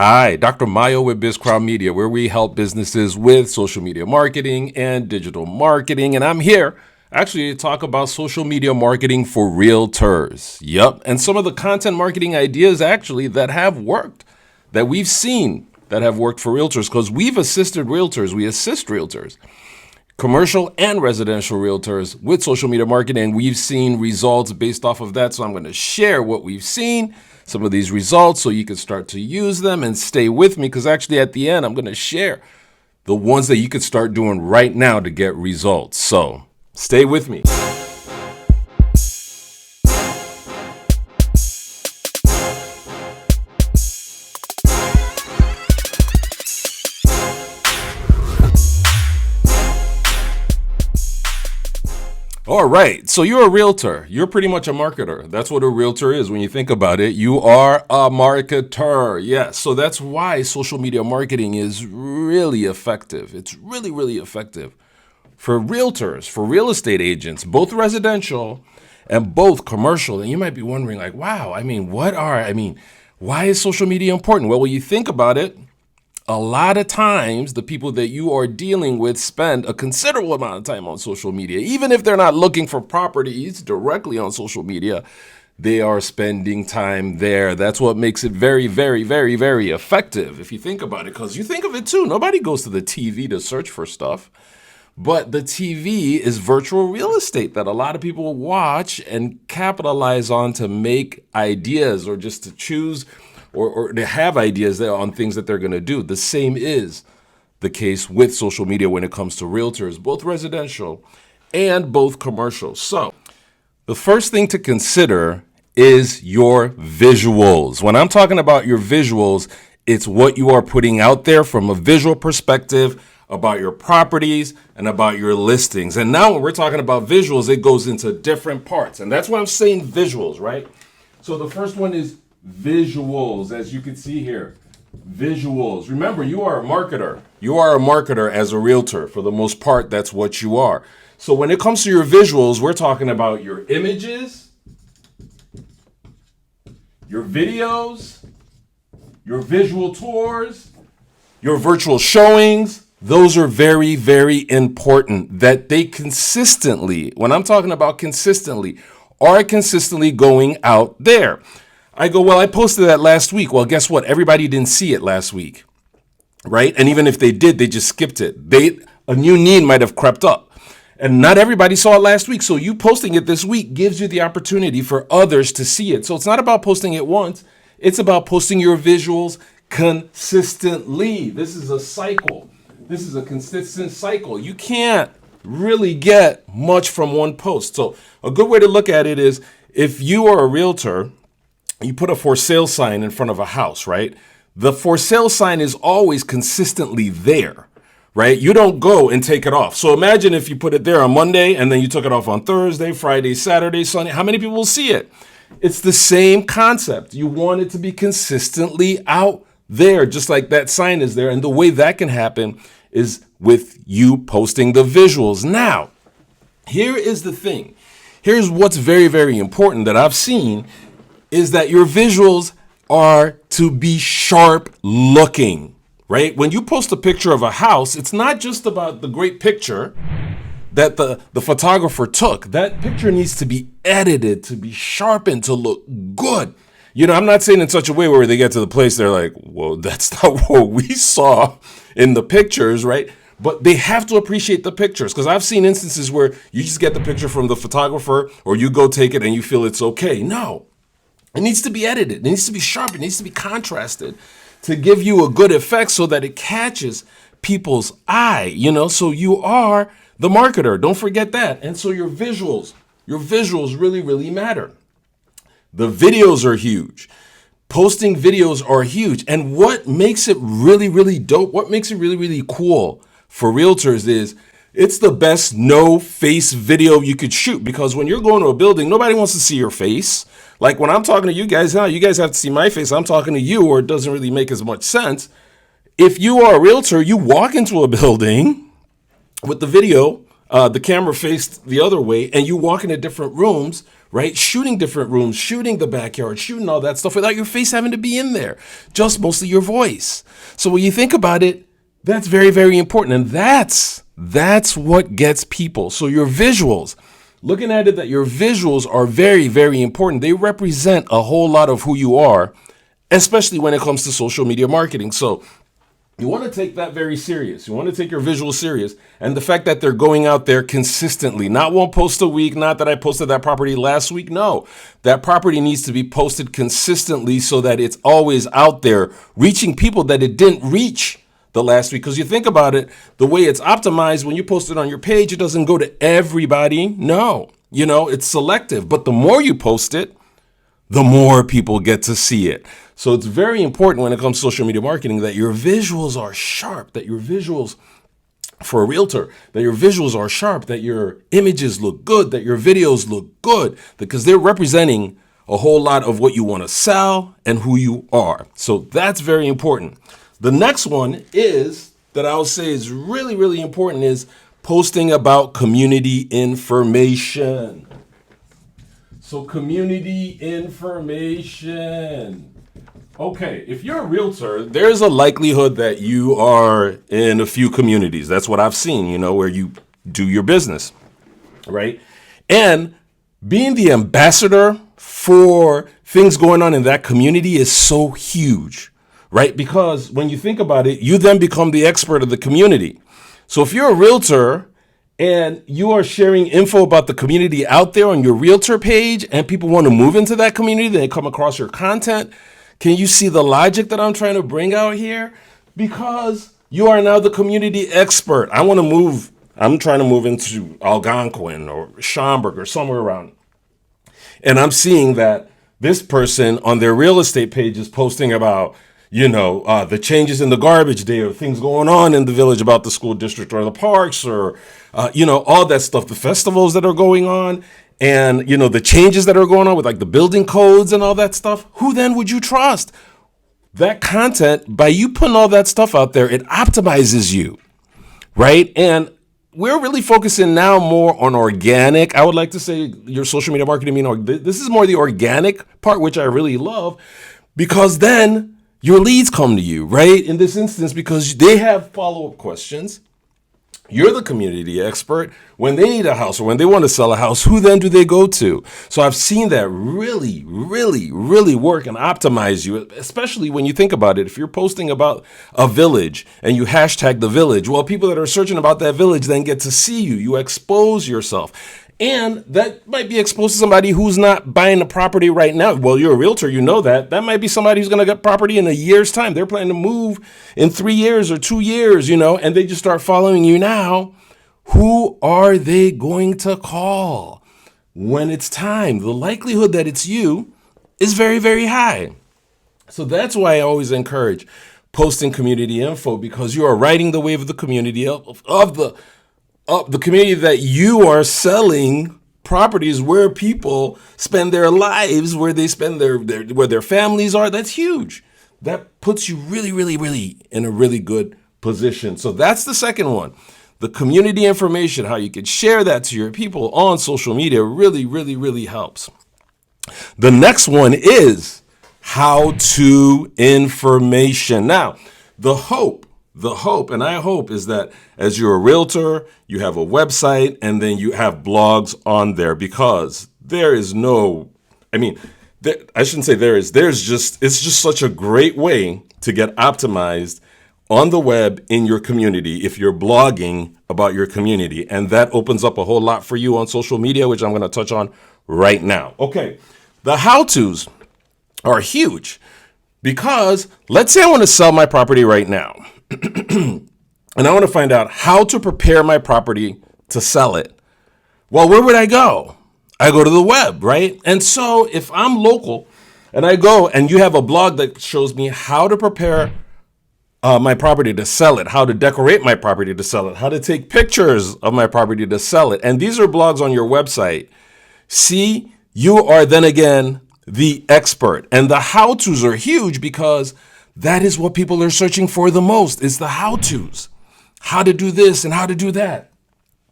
Hi, Dr. Mayo with BizCrown Media, where we help businesses with social media marketing and digital marketing. And I'm here actually to talk about social media marketing for realtors. Yep. And some of the content marketing ideas actually that have worked, that we've seen that have worked for realtors, because we've assisted realtors. We assist realtors, commercial and residential realtors, with social media marketing. We've seen results based off of that. So I'm going to share what we've seen, some of these results, so you can start to use them and stay with me, because actually at the end, I'm going to share the ones that you could start doing right now to get results. So stay with me. All right, so you're a realtor. You're pretty much a marketer. That's what a realtor is. When you think about it, you are a marketer. Yes, so that's why social media marketing is really effective. It's really, really effective for realtors, for real estate agents, both residential and both commercial. And you might be wondering, like, wow, why is social media important? Well, when you think about it, a lot of times the people that you are dealing with spend a considerable amount of time on social media. Even if they're not looking for properties directly on social media, they are spending time there. That's what makes it very, very, very, very effective if you think about it, because you think of it too. Nobody goes to the TV to search for stuff, but the TV is virtual real estate that a lot of people watch and capitalize on to make ideas, or just to choose or to have ideas there on things that they're going to do. The same is the case with social media when it comes to realtors, both residential and both commercial. So the first thing to consider is your visuals. When I'm talking about your visuals, it's what you are putting out there from a visual perspective about your properties and about your listings. And now when we're talking about visuals, it goes into different parts. And that's why I'm saying visuals, right? So the first one is visuals, as you can see here. Visuals. Remember, you are a marketer. You are a marketer as a realtor. For the most part, that's what you are. So when it comes to your visuals, we're talking about your images, your videos, your visual tours, your virtual showings. Those are very, very important, that they consistently, when I'm talking about consistently, are consistently going out there. I go, well, I posted that last week. Well, guess what? Everybody didn't see it last week, right? And even if they did, they just skipped it. A new need might have crept up, and not everybody saw it last week. So you posting it this week gives you the opportunity for others to see it. So it's not about posting it once. It's about posting your visuals consistently. This is a cycle. This is a consistent cycle. You can't really get much from one post. So a good way to look at it is, if you are a realtor, you put a for sale sign in front of a house, right? The for sale sign is always consistently there, right? You don't go and take it off. So imagine if you put it there on Monday and then you took it off on Thursday, Friday, Saturday, Sunday. How many people will see it? It's the same concept. You want it to be consistently out there, just like that sign is there. And the way that can happen is with you posting the visuals. Now, here is the thing. Here's what's very, very important that I've seen, is that your visuals are to be sharp looking, right? When you post a picture of a house, it's not just about the great picture that the photographer took. That picture needs to be edited, to be sharpened, to look good. You know, I'm not saying in such a way where they get to the place they're like, whoa, that's not what we saw in the pictures, right? But they have to appreciate the pictures, because I've seen instances where you just get the picture from the photographer, or you go take it and you feel it's okay. No. It needs to be edited. It needs to be sharp. It needs to be contrasted to give you a good effect, so that it catches people's eye, so you are the marketer. Don't forget that. And so your visuals really, really matter. The videos are huge. Posting videos are huge. And what makes it really, really dope, what makes it really, really cool for realtors is, it's the best no-face video you could shoot, because when you're going to a building, nobody wants to see your face. Like when I'm talking to you guys now, you guys have to see my face. I'm talking to you, or it doesn't really make as much sense. If you are a realtor, you walk into a building with the video, the camera faced the other way, and you walk into different rooms, right? Shooting different rooms, shooting the backyard, shooting all that stuff without your face having to be in there, just mostly your voice. So when you think about it, that's very, very important. And that's what gets people. So your visuals, looking at it, that your visuals are very, very important. They represent a whole lot of who you are, especially when it comes to social media marketing. So you want to take that very serious. You want to take your visuals serious. And the fact that they're going out there consistently, not one post a week, not that I posted that property last week. No, that property needs to be posted consistently so that it's always out there reaching people that it didn't reach the last week. Because you think about it, the way it's optimized, when you post it on your page, it doesn't go to everybody. No, it's selective. But the more you post it, the more people get to see it. So it's very important when it comes to social media marketing that your visuals are sharp, that your visuals for a realtor, that your visuals are sharp, that your images look good, that your videos look good, because they're representing a whole lot of what you want to sell and who you are. So that's very important. The next one is that I would say is really, really important is posting about community information. So community information. Okay, if you're a realtor, there's a likelihood that you are in a few communities. That's what I've seen, where you do your business, right? And being the ambassador for things going on in that community is so huge, right? Because when you think about it, you then become the expert of the community. So if you're a realtor and you are sharing info about the community out there on your realtor page and people want to move into that community, they come across your content. Can you see the logic that I'm trying to bring out here? Because you are now the community expert. I'm trying to move into Algonquin or Schaumburg or somewhere around. And I'm seeing that this person on their real estate page is posting about, the changes in the garbage day or things going on in the village about the school district or the parks or, all that stuff, the festivals that are going on. And, the changes that are going on with like the building codes and all that stuff, who then would you trust? That content, by you putting all that stuff out there, it optimizes you, right? And we're really focusing now more on organic. I would like to say your social media marketing, this is more the organic part, which I really love, because then your leads come to you, right? In this instance, because they have follow-up questions. You're the community expert. When they need a house or when they want to sell a house, who then do they go to? So I've seen that really, really, really work and optimize you, especially when you think about it. If you're posting about a village and you hashtag the village, well, people that are searching about that village then get to see you. You expose yourself. And that might be exposed to somebody who's not buying the property right now. Well, you're a realtor, you know that. That might be somebody who's going to get property in a year's time. They're planning to move in 3 years or 2 years, and they just start following you now. Who are they going to call when it's time? The likelihood that it's you is very, very high. So that's why I always encourage posting community info, because you are riding the wave of the community of the community that you are selling properties where people spend their lives, where they spend where their families are. That's huge. That puts you really, really, really in a really good position. So that's the second one. The community information, how you can share that to your people on social media really, really, really helps. The next one is how-to information. Now, the hope, and I hope is that as you're a realtor, you have a website and then you have blogs on there, because it's just such a great way to get optimized on the web in your community if you're blogging about your community. And that opens up a whole lot for you on social media, which I'm going to touch on right now. Okay, the how-tos are huge, because let's say I want to sell my property right now. And I want to find out how to prepare my property to sell it. Well, where would I go? I go to the web, right? And so if I'm local and I go and you have a blog that shows me how to prepare my property to sell it, how to decorate my property to sell it, how to take pictures of my property to sell it, and these are blogs on your website, see, you are then again the expert. And the how-tos are huge, because that is what people are searching for the most, is the how-tos. How to do this and how to do that.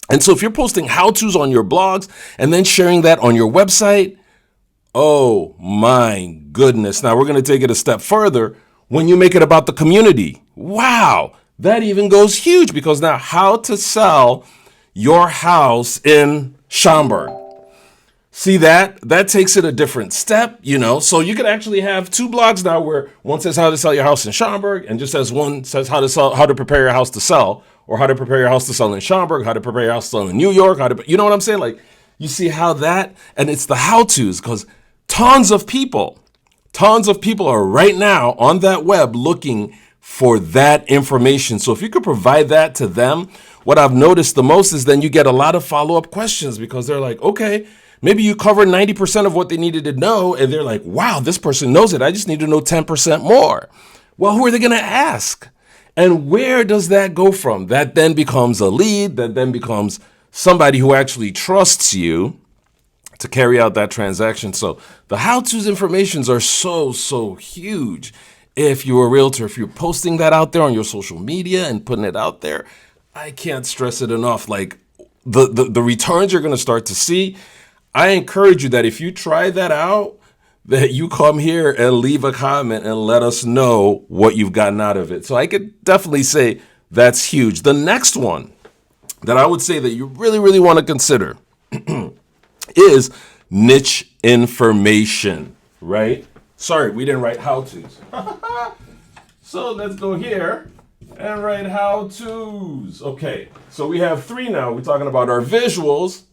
And so if you're posting how-tos on your blogs and then sharing that on your website, oh my goodness. Now we're going to take it a step further when you make it about the community. Wow, that even goes huge, because now how to sell your house in Schaumburg. See, that takes it a different step, so you could actually have two blogs now where one says how to sell your house in Schaumburg and just as one says how to prepare your house to sell, or how to prepare your house to sell in Schaumburg, how to prepare your house to sell in New York, you know what I'm saying? Like, you see how that, and it's the how-tos, because tons of people are right now on that web looking for that information. So if you could provide that to them, what I've noticed the most is then you get a lot of follow-up questions, because they're like, okay, maybe you covered 90% of what they needed to know, and they're like, wow, this person knows it. I just need to know 10% more. Well, who are they going to ask? And where does that go from? That then becomes a lead, that then becomes somebody who actually trusts you to carry out that transaction. So the how-tos informations are so huge. If you're a realtor, if you're posting that out there on your social media and putting it out there, I can't stress it enough. Like, the returns you're going to start to see. I encourage you that if you try that out, that you come here and leave a comment and let us know what you've gotten out of it. So I could definitely say that's huge. The next one that I would say that you really want to consider is niche information, right? Sorry, we didn't write how-tos. So let's go here and write how-tos. Okay, so we have three now. We're talking about our visuals,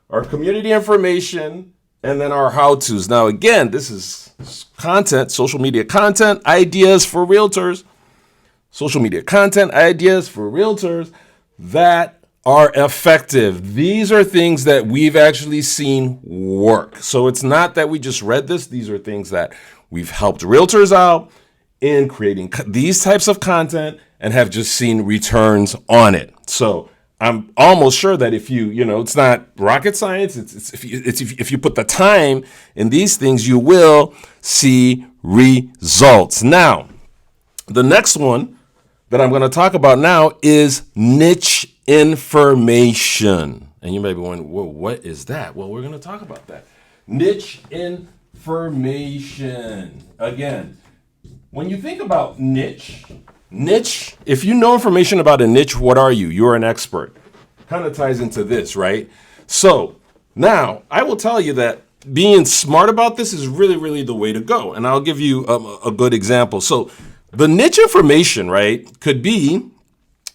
our community information, and then our how-tos. Now, again, this is content, social media content, ideas for realtors, social media content, ideas for realtors that are effective. These are things that we've actually seen work. So it's not that we just read this. These are things that we've helped realtors out in creating these types of content and have just seen returns on it. So I'm almost sure that if it's not rocket science. If you put the time in these things, you will see results. Now, the next one that I'm going to talk about now is niche information. And you may be wondering, well, what is that? Well, we're going to talk about that. Niche information. Again, when you think about niche, if you know information about a niche, what are you? You're an expert. Kind of ties into this, right? So now I will tell you that being smart about this is really the way to go. And I'll give you a good example. So the niche information, right, could be,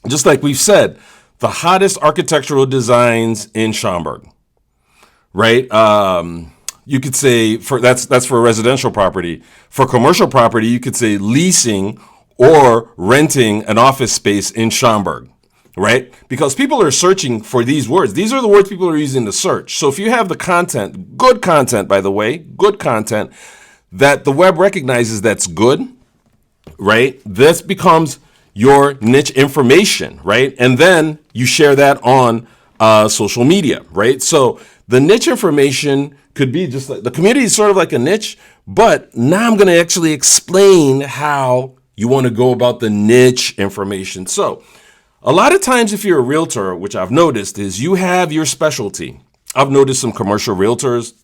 just like we've said, the hottest architectural designs in Schaumburg, right? You could say that's for a residential property. For commercial property, you could say leasing or renting an office space in Schaumburg, right? Because people are searching for these words. These are the words people are using to search. So if you have the content, good content, by the way, good content that the web recognizes that's good, right? This becomes your niche information, right? And then you share that on social media, right? So the niche information could be just like the community is sort of like a niche, but now I'm going to actually explain how you want to go about the niche information. So a lot of times if you're a realtor, which I've noticed is you have your specialty. I've noticed some commercial realtors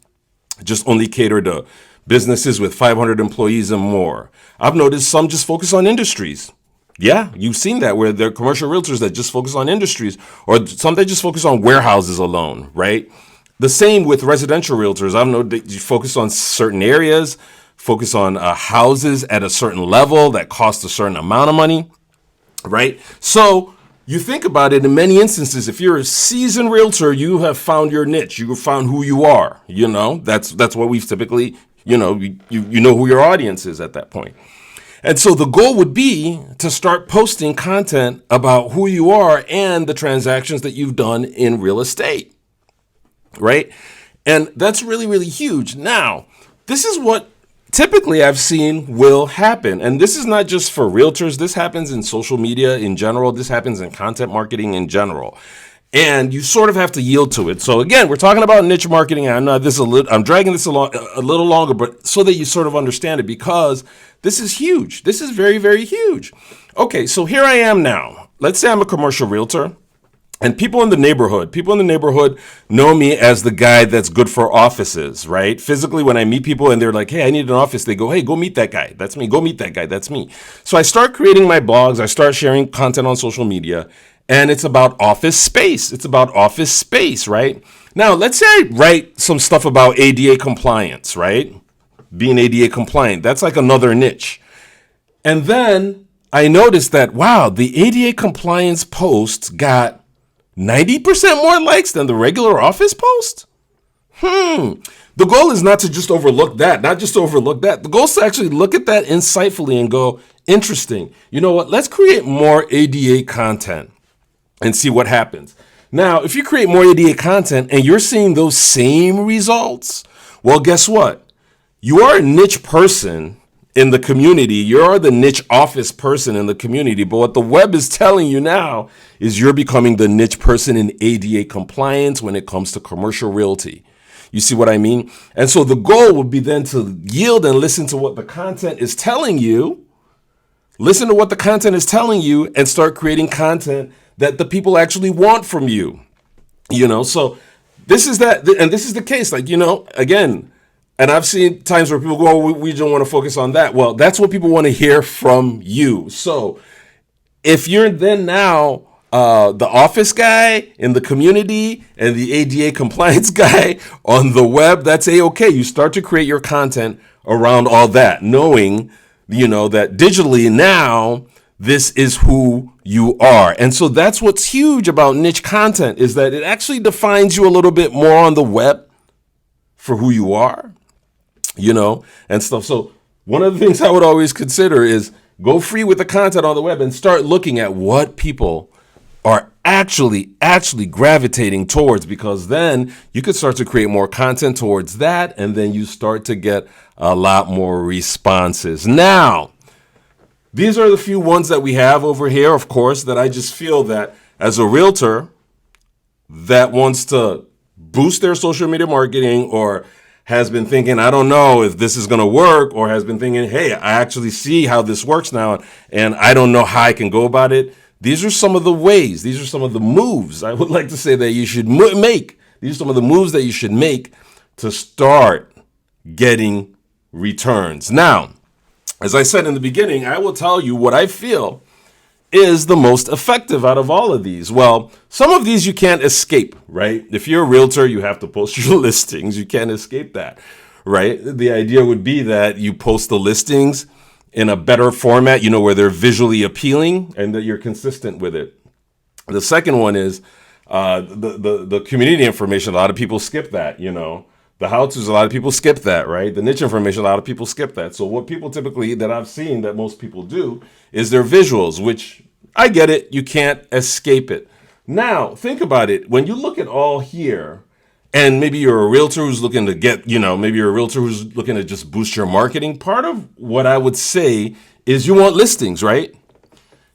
just only cater to businesses with 500 employees and more. I've noticed some just focus on industries. Yeah, you've seen that where there are commercial realtors that just focus on industries, or some that just focus on warehouses alone, right? The same with residential realtors. I've noticed that you focus on certain areas, focus on houses at a certain level that cost a certain amount of money, right? So you think about it in many instances, if you're a seasoned realtor, you have found your niche. You have found who you are. That's what we've typically, you know who your audience is at that point. And so the goal would be to start posting content about who you are and the transactions that you've done in real estate, right? And that's really huge. Now, this is what typically I've seen will happen. And this is not just for realtors. This happens in social media in general. This happens in content marketing in general. And you sort of have to yield to it. So again, we're talking about niche marketing. I'm dragging this along a little longer, but so that you sort of understand it, because this is huge. This is very huge. Okay, so here I am now. Let's say I'm a commercial realtor, And people in the neighborhood know me as the guy that's good for offices, right? Physically, when I meet people and they're like, hey, I need an office, they go, hey, go meet that guy. That's me. Go meet that guy. That's me. So I start creating my blogs. I start sharing content on social media, and it's about office space. It's about office space, right? Now, let's say I write some stuff about ADA compliance, right? Being ADA compliant. That's like another niche. And then I noticed that, wow, the ADA compliance post got 90% more likes than the regular office post? The goal is not to just overlook that, The goal is to actually look at that insightfully and go, interesting. You know what? Let's create more ADA content and see what happens. Now, if you create more ADA content and you're seeing those same results, well, guess what? You are a niche person in the community. You're the niche office person in the community. But what the web is telling you now is you're becoming the niche person in ADA compliance when it comes to commercial realty. You see what I mean? And so the goal would be then to yield and listen to what the content is telling you. Listen to what the content is telling you and start creating content that the people actually want from you. So this is that. And this is the case. Again, and I've seen times where people go, oh, we don't want to focus on that. Well, that's what people want to hear from you. So if you're then now the office guy in the community and the ADA compliance guy on the web, that's A-okay. You start to create your content around all that, knowing, that digitally now this is who you are. And so that's what's huge about niche content, is that it actually defines you a little bit more on the web for who you are. And stuff. So one of the things I would always consider is go free with the content on the web and start looking at what people are actually gravitating towards, because then you could start to create more content towards that. And then you start to get a lot more responses. Now, these are the few ones that we have over here, of course, that I just feel that as a realtor that wants to boost their social media marketing, or has been thinking, I don't know if this is going to work, or has been thinking, hey, I actually see how this works now, and I don't know how I can go about it. These are some of the ways. These are some of the moves I would like to say that you should make. These are some of the moves that you should make to start getting returns. Now, as I said in the beginning, I will tell you what I feel is the most effective out of all of these. Well, some of these you can't escape, right? If you're a realtor, you have to post your listings. You can't escape that, right? The idea would be that you post the listings in a better format, where they're visually appealing and that you're consistent with it. The second one is the community information. A lot of people skip that, The how-tos, a lot of people skip that, right? The niche information, a lot of people skip that. So what people typically, that I've seen that most people do, is their visuals, which I get it. You can't escape it. Now, think about it. When you look at all here, and maybe you're a realtor who's looking to get, maybe you're a realtor who's looking to just boost your marketing. Part of what I would say is you want listings, right?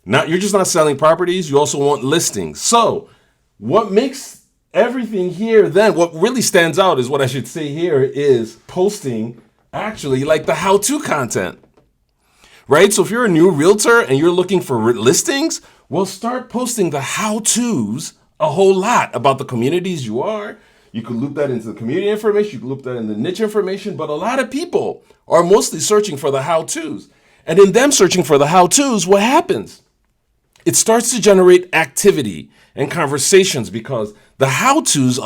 You're just not selling properties. You also want listings. So what makes everything here then, what really stands out is what I should say here is posting actually like the how-to content, right? So if you're a new realtor and you're looking for listings, well, start posting the how-tos a whole lot about the communities you are. You could loop that into the community information. You could loop that in the niche information. But a lot of people are mostly searching for the how-tos. And in them searching for the how-tos, what happens? It starts to generate activity and conversations, because the how-tos the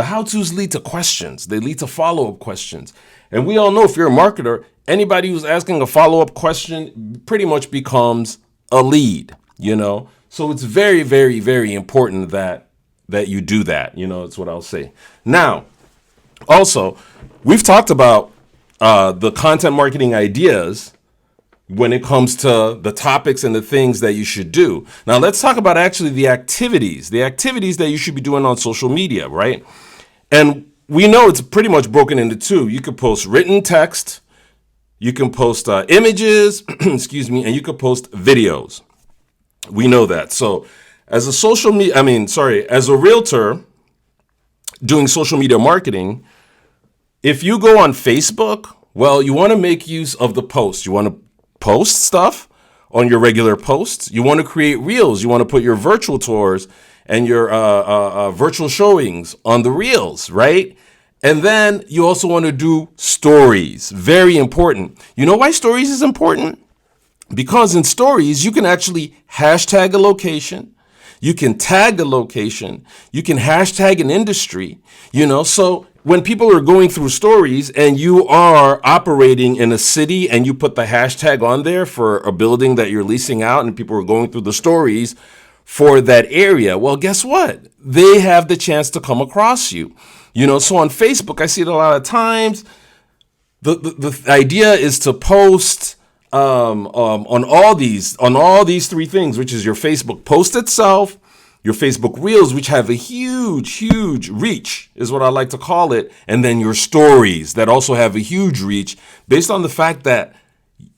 how-tos lead to questions. They lead to follow-up questions. And we all know, if you're a marketer, anybody who's asking a follow-up question pretty much becomes a lead, So it's very, very, very important that you do that. That's what I'll say. Now, also, we've talked about the content marketing ideas when it comes to the topics and the things that you should do. Now, let's talk about actually the activities that you should be doing on social media, right? And we know it's pretty much broken into two. You could post written text, you can post images, and you could post videos. We know that. So as a realtor doing social media marketing, if you go on Facebook, well, you want to make use of the post. You want to post stuff on your regular posts. You want to create reels. You want to put your virtual tours and your virtual showings on the reels, right? And then you also want to do stories. Very important. You know why stories is important? Because in stories, you can actually hashtag a location. You can tag a location. You can hashtag an industry, so when people are going through stories and you are operating in a city and you put the hashtag on there for a building that you're leasing out and people are going through the stories for that area, well, guess what? They have the chance to come across you. So on Facebook, I see it a lot of times. The idea is to post on all these three things, which is your Facebook post itself, your Facebook Reels, which have a huge reach, is what I like to call it, and then your stories that also have a huge reach based on the fact that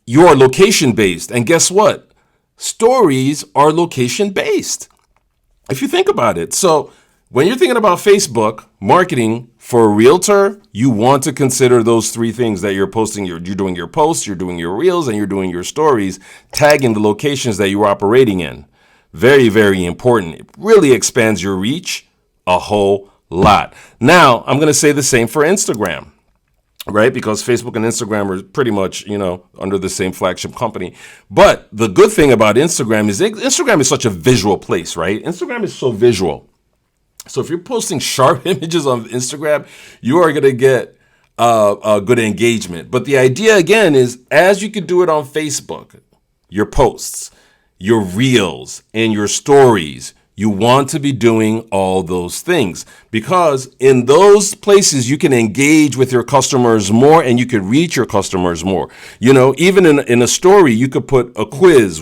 you are location based. And guess what? Stories are location based, if you think about it. So when you're thinking about Facebook marketing for a realtor, you want to consider those three things that you're posting. You're doing your posts, you're doing your reels, and you're doing your stories, tagging the locations that you're operating in. Very, very important. It really expands your reach a whole lot. Now, I'm going to say the same for Instagram, right? Because Facebook and Instagram are pretty much, under the same flagship company. But the good thing about Instagram is such a visual place, right? Instagram is so visual. So if you're posting sharp images on Instagram, you are going to get a good engagement. But the idea, again, is as you could do it on Facebook, your posts, your reels, and your stories, you want to be doing all those things, because in those places you can engage with your customers more and you can reach your customers more. Even in a story, you could put a quiz.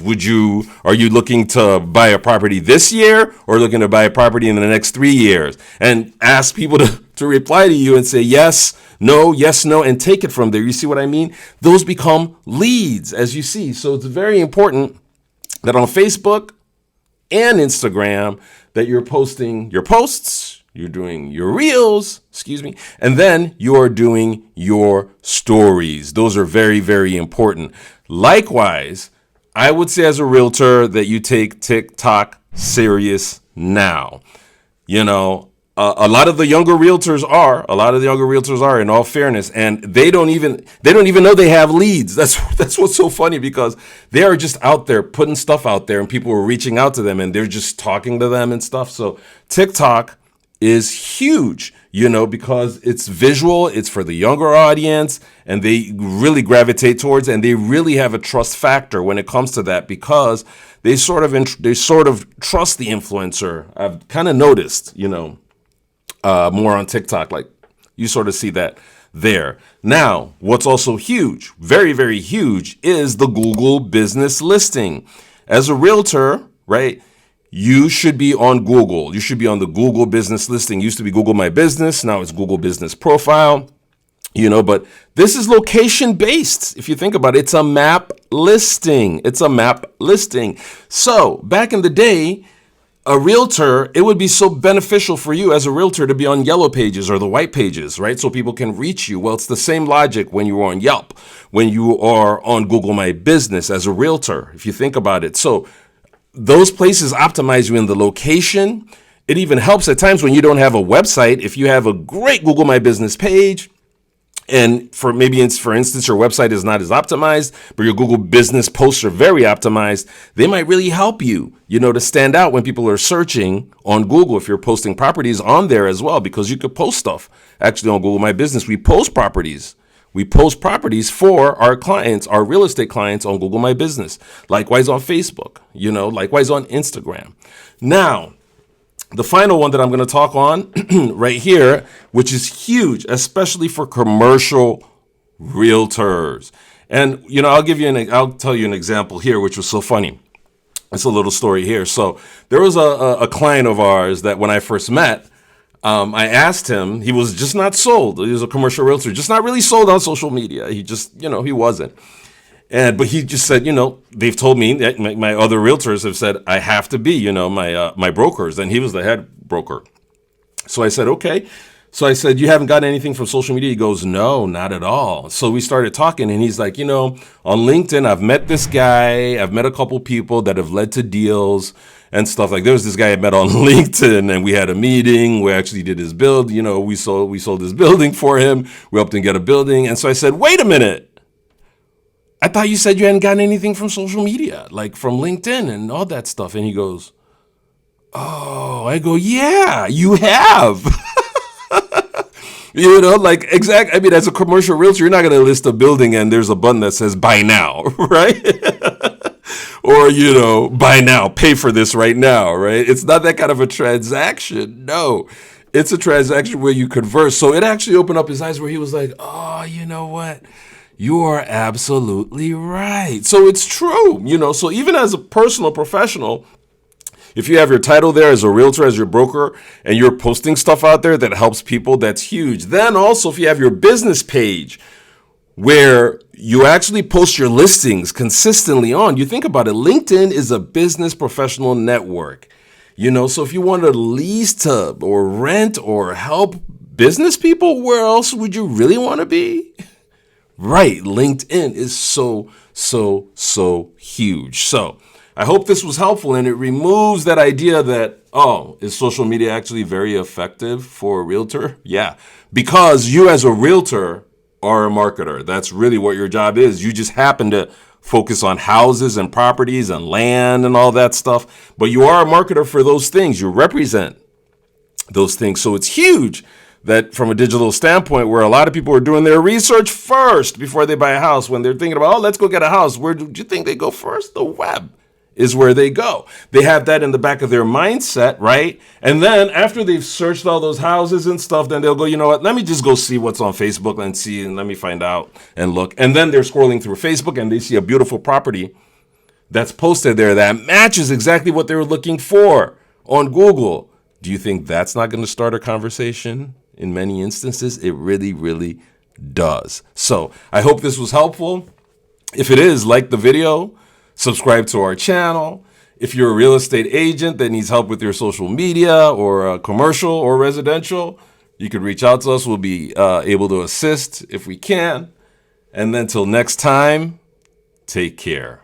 Are you looking to buy a property this year or looking to buy a property in the next 3 years? And ask people to reply to you and say yes, no, and take it from there. You see what I mean? Those become leads, as you see. So it's very important that on Facebook and Instagram that you're posting your posts, you're doing your reels, and then you're doing your stories. Those are very, very important. Likewise, I would say as a realtor that you take TikTok serious now. A lot of the younger realtors are, in all fairness, and they don't even know they have leads. That's what's so funny, because they are just out there putting stuff out there and people are reaching out to them and they're just talking to them and stuff. So TikTok is huge, because it's visual, it's for the younger audience, and they really gravitate towards, and they really have a trust factor when it comes to that, because they sort of trust the influencer. I've kind of noticed, more on TikTok, like you sort of see that there. Now, what's also huge, very, very huge, is the Google business listing. As a realtor, right, you should be on Google. You should be on the Google business listing. It used to be Google My Business. Now it's Google Business Profile. But this is location based. If you think about it, it's a map listing. So back in the day, a realtor, it would be so beneficial for you as a realtor to be on yellow pages or the white pages, right? So people can reach you. Well, it's the same logic when you are on Yelp, when you are on Google My Business as a realtor, if you think about it. So those places optimize you in the location. It even helps at times when you don't have a website. If you have a great Google My Business page, and for instance, your website is not as optimized, but your Google business posts are very optimized, they might really help you, to stand out when people are searching on Google. If you're posting properties on there as well, because you could post stuff actually on Google My Business. We post properties for our clients, our real estate clients, on Google My Business. Likewise on Facebook, likewise on Instagram. Now, the final one that I'm going to talk on right here, which is huge, especially for commercial realtors. And, I'll tell you an example here, which was so funny. It's a little story here. So there was a client of ours that when I first met, I asked him, he was just not sold. He was a commercial realtor, just not really sold on social media. He just, he wasn't. But he just said, they've told me that my other realtors have said I have to be, my brokers, and he was the head broker. So I said, okay. So I said, you haven't gotten anything from social media? He goes, no, not at all. So we started talking, and he's like, on LinkedIn, I've met this guy. I've met a couple people that have led to deals and stuff. Like, there was this guy I met on LinkedIn, and we had a meeting. We actually did his build. We sold his building for him. We helped him get a building. And so I said, wait a minute. I thought you said you hadn't gotten anything from social media, like from LinkedIn and all that stuff. And he goes, oh. I go, yeah, you have. Exactly. I mean, as a commercial realtor, you're not going to list a building and there's a button that says buy now, right? Or, buy now, pay for this right now, right? It's not that kind of a transaction. No, it's a transaction where you converse. So it actually opened up his eyes where he was like, oh, you know what? You are absolutely right. So it's true, so even as a personal professional, if you have your title there as a realtor, as your broker, and you're posting stuff out there that helps people, that's huge. Then also, if you have your business page where you actually post your listings consistently on, you think about it, LinkedIn is a business professional network. So if you want to lease to or rent or help business people, where else would you really want to be? Right. LinkedIn is so huge. So I hope this was helpful, and it removes that idea that, is social media actually very effective for a realtor? Yeah, because you as a realtor are a marketer. That's really what your job is. You just happen to focus on houses and properties and land and all that stuff, but you are a marketer for those things. You represent those things. So it's huge that from a digital standpoint, where a lot of people are doing their research first before they buy a house, when they're thinking about, let's go get a house, where do you think they go first? The web is where they go. They have that in the back of their mindset, right? And then after they've searched all those houses and stuff, then they'll go, you know what, let me just go see what's on Facebook and see, and let me find out and look. And then they're scrolling through Facebook and they see a beautiful property that's posted there that matches exactly what they were looking for on Google. Do you think that's not going to start a conversation? In many instances, it really, really does. So I hope this was helpful. If it is, like the video, subscribe to our channel. If you're a real estate agent that needs help with your social media or commercial or residential, you could reach out to us. We'll be able to assist if we can. And then till next time, take care.